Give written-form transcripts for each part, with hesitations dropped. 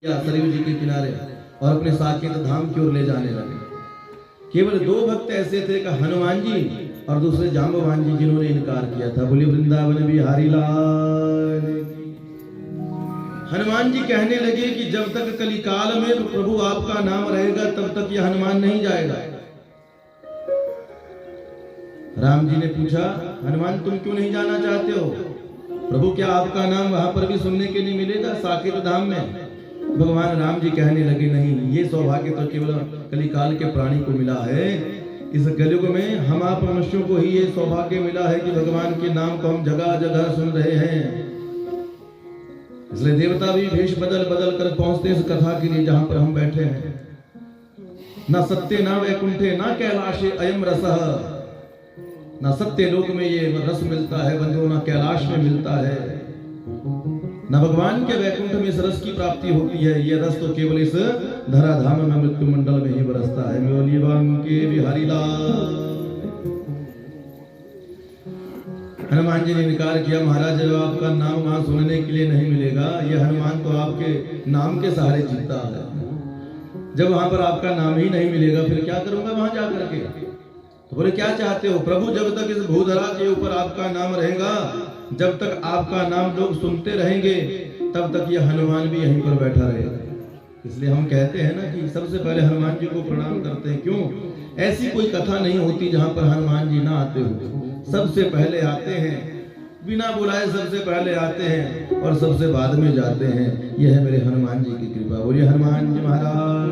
या सरयू जी के किनारे और अपने साकेत धाम की ओर ले जाने लगे। केवल दो भक्त ऐसे थे कि हनुमान जी और दूसरे जाम्बवान जी, जिन्होंने इनकार किया था। बोले वृंदावन बिहारी लाल। हनुमान जी कहने लगे कि जब तक कलिकाल में तो प्रभु आपका नाम रहेगा तब तक यह हनुमान नहीं जाएगा। राम जी ने पूछा, हनुमान तुम क्यों नहीं जाना चाहते हो? प्रभु क्या आपका नाम वहां पर भी सुनने के लिए मिलेगा साकेत धाम में? भगवान राम जी कहने लगे, नहीं, ये सौभाग्य तो केवल कलिकाल के प्राणी को मिला है। इस कलयुग में हम आप मनुष्यों को ही ये सौभाग्य मिला है कि भगवान के नाम को हम जगह जगह सुन रहे हैं। इसलिए देवता भी भेष बदल बदल कर पहुंचते इस कथा के लिए जहां पर हम बैठे हैं। न सत्य न वैकुंठे न कैलाशे अयम रसः। न सत्य लोक में ये रस मिलता है बंधुओं, न कैलाश में मिलता है, न भगवान के वैकुंठ में इस रस की प्राप्ति होती है। यह रस तो केवल इस धराधाम में मृत्यु मंडल में ही बरसता है। के बिहारी लाल। हनुमान जी ने इनकार किया, महाराज जब आपका नाम वहां सुनने के लिए नहीं मिलेगा, यह हनुमान तो आपके नाम के सहारे जीता है। जब वहां पर आपका नाम ही नहीं मिलेगा फिर क्या करूंगा वहां जाकर के? तो बोले क्या चाहते हो? प्रभु जब तक इस भूधरा के ऊपर आपका नाम रहेगा, जब तक आपका नाम लोग सुनते रहेंगे, तब तक यह हनुमान भी यहीं पर बैठा रहेगा। इसलिए हम कहते हैं ना कि सबसे पहले हनुमान जी को प्रणाम करते हैं। क्यों? ऐसी कोई कथा नहीं होती जहां पर हनुमान जी ना आते हो। सबसे पहले आते हैं, बिना बुलाए सबसे पहले आते हैं और सबसे बाद में जाते हैं। यह है मेरे हनुमान जी की कृपा। बोलिए हनुमान जी महाराज।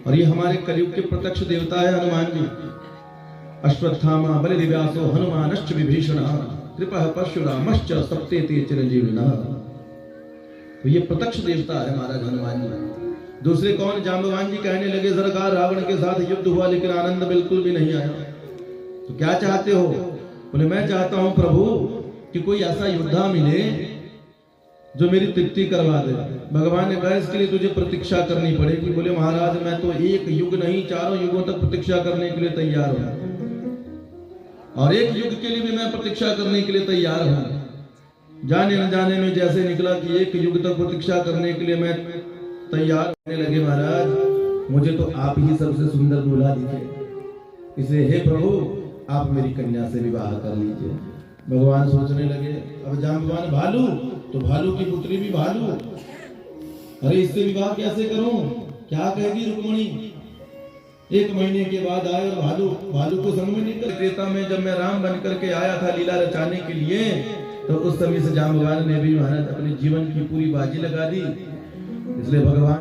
और ये हमारे कलयुग के प्रत्यक्ष देवता है हनुमान जी। अश्वत्थामा बलिव्यासो हनुमानश्च विभीषणः कृपः परशुरामश्च सप्तेति चिरंजीविनः। तो ये प्रत्यक्ष देवता है महाराज हनुमान जी। दूसरे कौन? जाम्बवान जी कहने लगे, सरकार रावण के साथ युद्ध हुआ लेकिन आनंद बिल्कुल भी नहीं आया। तो क्या चाहते हो? बोले मैं चाहता हूं प्रभु कि कोई ऐसा योद्धा मिले जो मेरी तृप्ति करवा दे। भगवान ने कहा इसके लिए तुझे प्रतीक्षा करनी पड़ेगी। बोले महाराज मैं तो एक युग नहीं 4 युगों तक प्रतीक्षा करने के लिए तैयार हूं, और एक युग के लिए भी मैं प्रतीक्षा करने के लिए तैयार हूं। जाने न जाने में जैसे निकला कि एक युग तक प्रतीक्षा करने के लिए मैं तैयार होने लगे। महाराज मुझे तो आप ही सबसे सुंदर दूल्हा दिखे, इसलिए हे प्रभु आप मेरी कन्या से विवाह कर लीजिए। भगवान सोचने लगे, अब जाम्बवान भालू, तो भालू की पुत्री भी भालू, अरे इससे विवाह कैसे करूं? क्या कहेगी रुक्मिणी? 1 महीने के बाद आए और भालू को संग में लेकर त्रेता में जब मैं राम बन करके आया था लीला रचाने के लिए, तो उस समय से जाम्बवान ने भी महाराज अपने जीवन की पूरी बाजी लगा दी। इसलिए भगवान